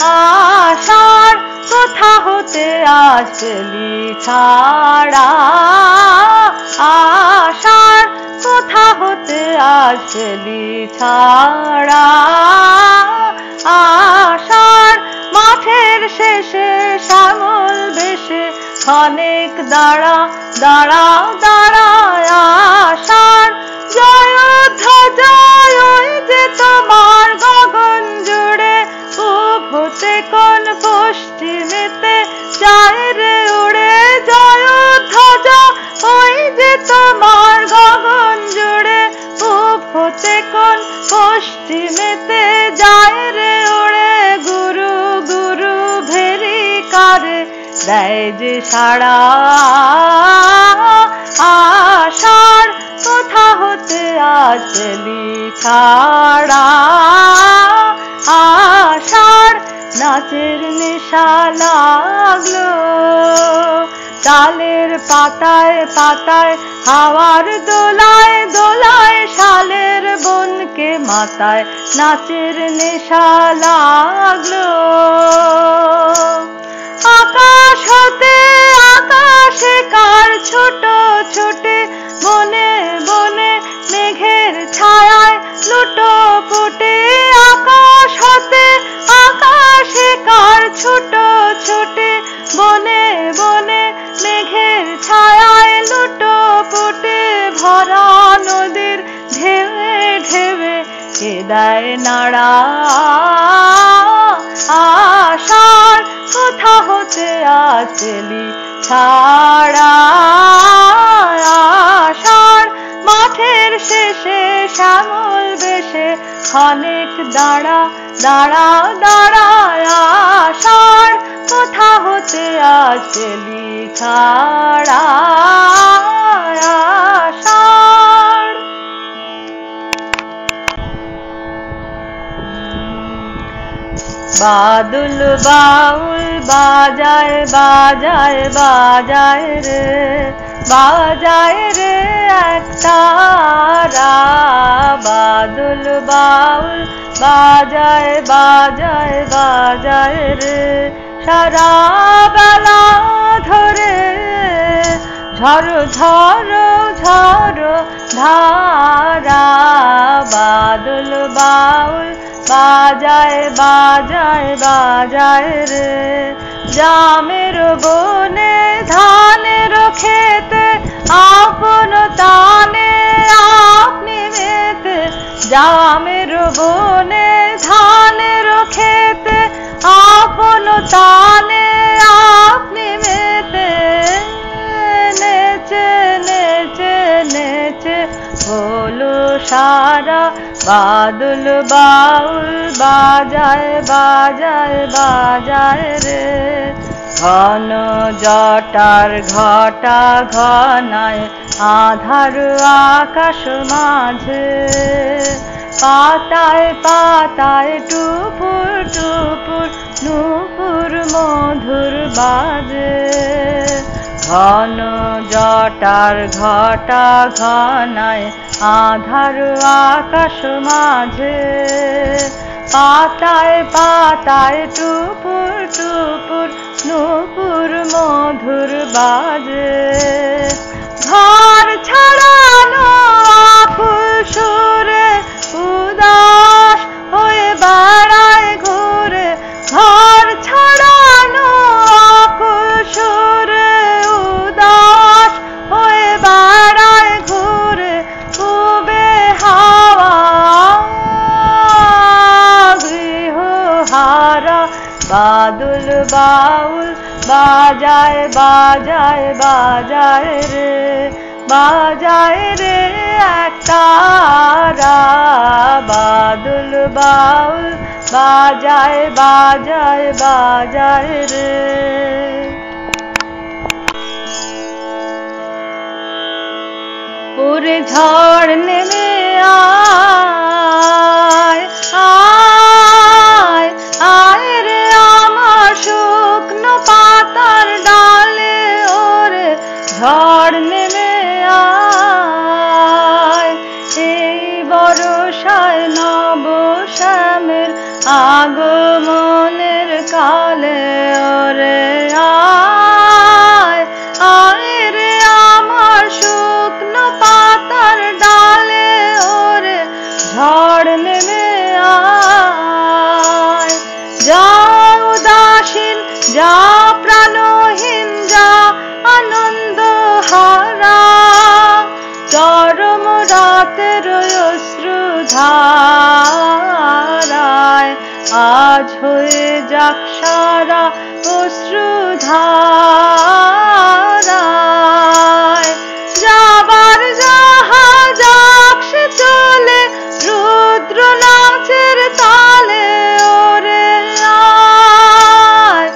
আষাঢ় কোথা হতে আসলি ছাড়া, আষাঢ় কোথা হতে আসলি ছাড়া। আষাঢ় মাঠের শেষে শ্যামল বেশে খানিক দাঁড়া দাঁড়া দাঁড়া। আষাঢ় জয় ধ্বজা ওই যে তোমার গগন জুড়ে, পূব হতে কোন পশ্চিমেতে যায় রে উড়ে। জয় ধ্বজা ওই যে তোমার গগন জুড়ে, পূব হতে কোন পশ্চিমেতে যায় রে উড়ে। গুরু গুরু ভেরি কারে দেয় যে সাড়া, আষাঢ় কোথা হতে আসলি ছাড়া। আষাঢ় নাচের নেশা লাগলো তালের পাতায় পাতায়, হাওয়ার দোলায় দোলায় শালের বনকে মাথায়, নাচের নেশা লাগলো। আকাশ হতে আকাশে কার ছোট ছোটে, বনে বনে মেঘের ছায়ায় লুটো ফুটে। আকাশ হতে আকাশে কার ছোট ছোটে, বনে বনে মেঘের ছায়ায় লুটো ফুটে। ভরা নদীর ঢেউে ঢেউে কে দেয় নাড়া, আষাঢ় কোথা হতে আসলি ছাড়া। আষাঢ় মাঠের শেষে শ্যামল বেশে খানিক দাঁড়া দাঁড়া দাঁড়া। আষাঢ় কোথা হতে আসলি ছাড়া। আষাঢ় বাদল বাউল বাজায় বাজায় বাজায় রে, বাজায় রে একতারা। বাদল বাউল বাজায় বাজায় বাজায় রে, সারা বেলা ধরে ঝড় ঝড় ঝড় ধারা। বাদল বাউল বাজায় বাজায় বাজায় রে, জামের বনে ধানের খেতে আপন তানে আপনি মেতে। জামের বনে ধানের খেতে আপন তানে আপনি মেতে। নেচে নেচে নেচে হলো সারা, বাদল বাউল বাজায় বাজায় বাজায় রে। ঘন জটার ঘটা ঘনায় আধার আকাশ মাঝে, পাতায় পাতায় টুপুর টুপুর নূপুর মধুর বাজে। ঘন জটার ঘটা ঘনায় আধার আকাশ মাঝে, পাতায় পাতায় টুপুর টুপুর নূপুর মধুর বাজে। ঘর ছাড়ানো আকুল সুরে উদাস হয়ে বেড়ায় ঘুরে। ঘর ছাড়ানো আকুল সুরে উদাস হয়ে বেড়ায় ঘুরে। পূবে হাওয়া গৃহহারা, বাদল বাউল বাজায় বাজায় বাজায় রে, বাজায় রে একতারা। বাদল বাউল বাজায় বাজায় বাজায় রে। ওরে ঝড় নেমে আয় আয় আয় রে আমার শুকনো পাতার ডালে। ওরে ঝড় নেমে আয়, এই বর্ষায় নব শ্যামের আগমনের কালে ওরে আয় আয় রে আমার শুকনো পাতার ডালে ওরে ঝড় নেমে আয় যা উদাসীন যা প্রাণহীন যা আনন্দ হারা চরম রাতের অশ্রুধারায় আজ হয়ে যাক সারা অশ্রুধারায় যাবার জাহাজ সে চলে রুদ্র নাচের তালে ওরে আয়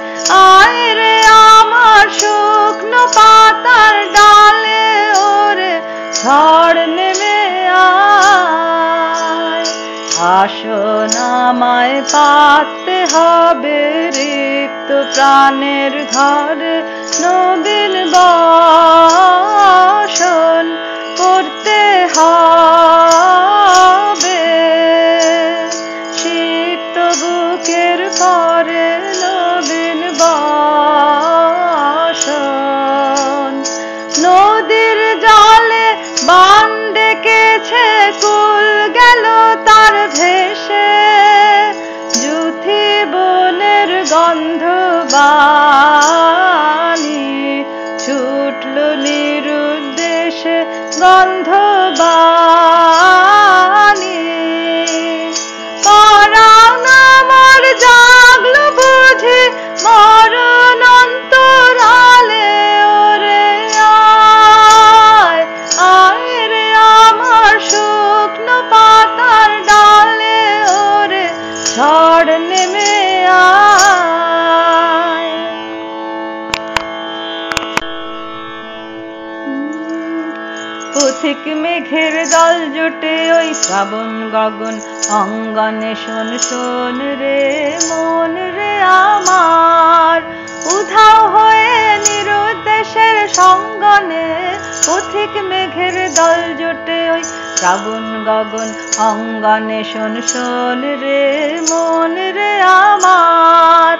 আয় রে আমার শুকনো পাতার ডালে ওরে ঝড় নেমে আয় আসন আমায় পাততে হবে রিক্ত প্রাণের ঘরে নবীন বসন করতে হবে সিক্ত বুকের পরে নবীন বসন নদীর জলে বান ডেকেছে কুল গেল তার ভেসে জুথি বনের গন্ধ বাণী ছুটল নিরুদ্দেশে গন্ধ বাণী পরাণ আমার জাগলো বুঝি মরণ অন্তরালে ওরে আয় আয় রে আমার শুকনো পাতার ডালে ওরে ঝড় নেমে আয় পথিক মেঘের দল জুটে ওই শ্রাবণ গগন অঙ্গনে শোন শোন রে মন রে আমার উধাও হয়ে নিরুদ্দেশের সঙ্গনে পথিক মেঘের দল জুটে ওই শ্রাবণ গগন অঙ্গনে শোন শোন রে মন রে আমার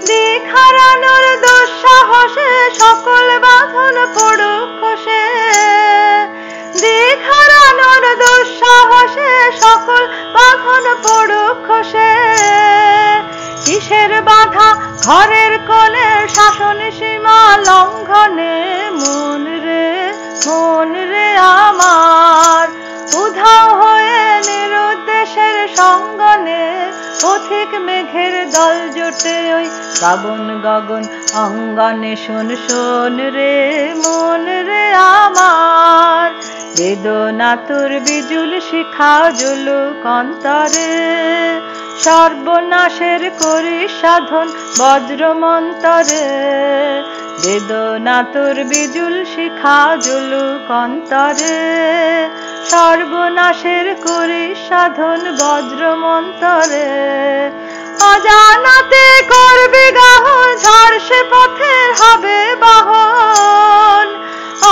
দিক হারানোর দুঃসাহসে সকল বাঁধন পড়ুক খসে দিক হারানোর দুঃসাহসে সকল বাঁধন পড়ুক খসে কিসের বাধা ঘরের কোণে শাসন সীমা লঙ্ঘনে মন রে আমার উধাও হয়ে নিরুদ্দেশের সঙ্গনে পথিক মেঘের দল জুটে ওই শ্রাবণ গগন অঙ্গনে শোন শোন রে মন রে আমার বেদনা তোর বিজুল শিখা জুলুক অন্তরে সর্বনাশের করি সাধন বজ্র মন্তরে বেদনা তোর বিজুল শিখা জুলুক অন্তরে সর্বনাশের করি সাধন বজ্র মন্তরে অজানাতে করবে গাহন ঝড় সে পথে হবে বাহন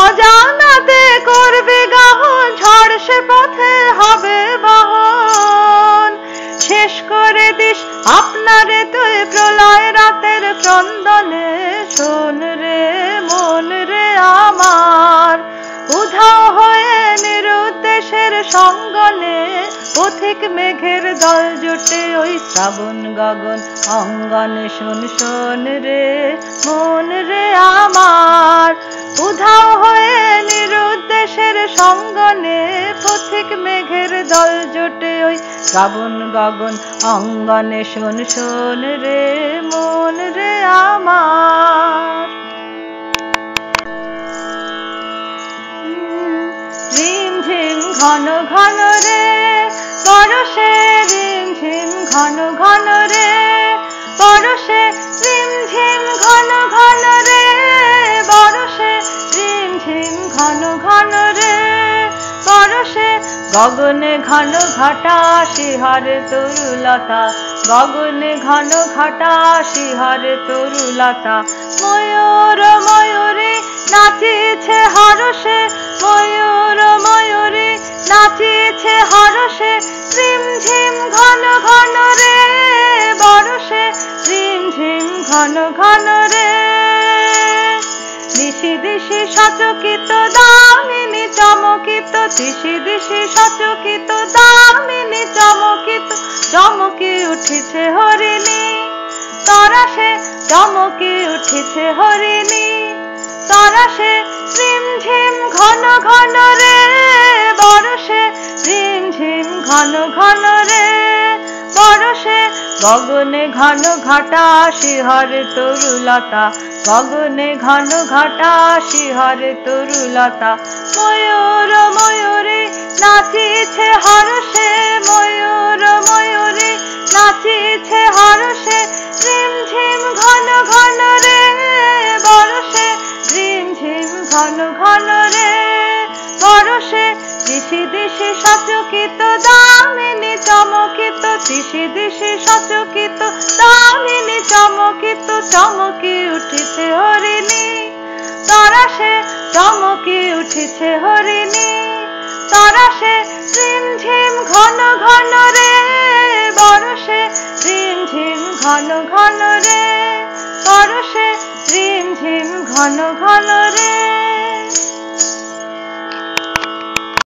অজানাতে করবে গাহন ঝড় সে পথে হবে বাহন শেষ করে দিস আপনারে তুই প্রলয় রাতের ক্রন্দনে শোন রে মন রে আমার উধাও হয়ে নিরুদ্দেশের সঙ্গনে পথিক মেঘের দল জুটে ওই শ্রাবণ গগন অঙ্গনে শোন শোন রে মন রে আমার উধাও হয়ে নিরুদ্দেশের সঙ্গনে পথিক মেঘের দল জুটে ওই শ্রাবণ গগন অঙ্গনে শোন শোন রে মন রে আমার রিমঝিম ঘন ঘন রে পরশে রিমঝিম ঘন ঘন রে পরশে রিমঝিম ঘন ঘন রে বরশে রিমঝিম ঘন ঘন রে পরশে গগনে ঘন ঘটা শিহরে তরুলতা গগনে ঘন ঘটা শিহরে তরুলতা ময়ূর ময়ূরী নাচিছে হরষে ময়ূর ময়ূরী নাচিছে হরষে রিমঝিম ঘন ঘন রে বরষে রিমঝিম ঘন ঘন রে। দিশি দিশি সচকিত দামিনী চমকিত, দিশি দিশি সচকিত দামিনী চমকিত, চমকে উঠিছে হরিণী তরাসে, চমকে উঠিছে হরিণী তরাসে। রিমঝিম ঘন ঘন রে বরষে, রিমঝিম ঘন ঘন রে বরষে। গগনে ঘন ঘটা শিহরে তরুলতা, গগনে ঘন ঘটা শিহরে তরুলতা। ময়ূর ময়ূরী নাচিছে হরষে, ময়ূর ময়ূরী নাচিছে হরষে। রিমঝিম ঘন ঘন রে বরষে, রিমঝিম ঘন ঘন রে বরষে। দিশি দিশি সচকিত দামিনী চমকিত, দিশি দিশি সচকিত দামিনী চমকিত, চমকে উঠিছে হরিণী তরাসে, চমকে উঠিছে হরিণী তরাসে। রিমঝিম ঘন ঘন রে বরষে, রিমঝিম ঘন ঘন রে বরষে, রিমঝিম ঘন ঘন রে।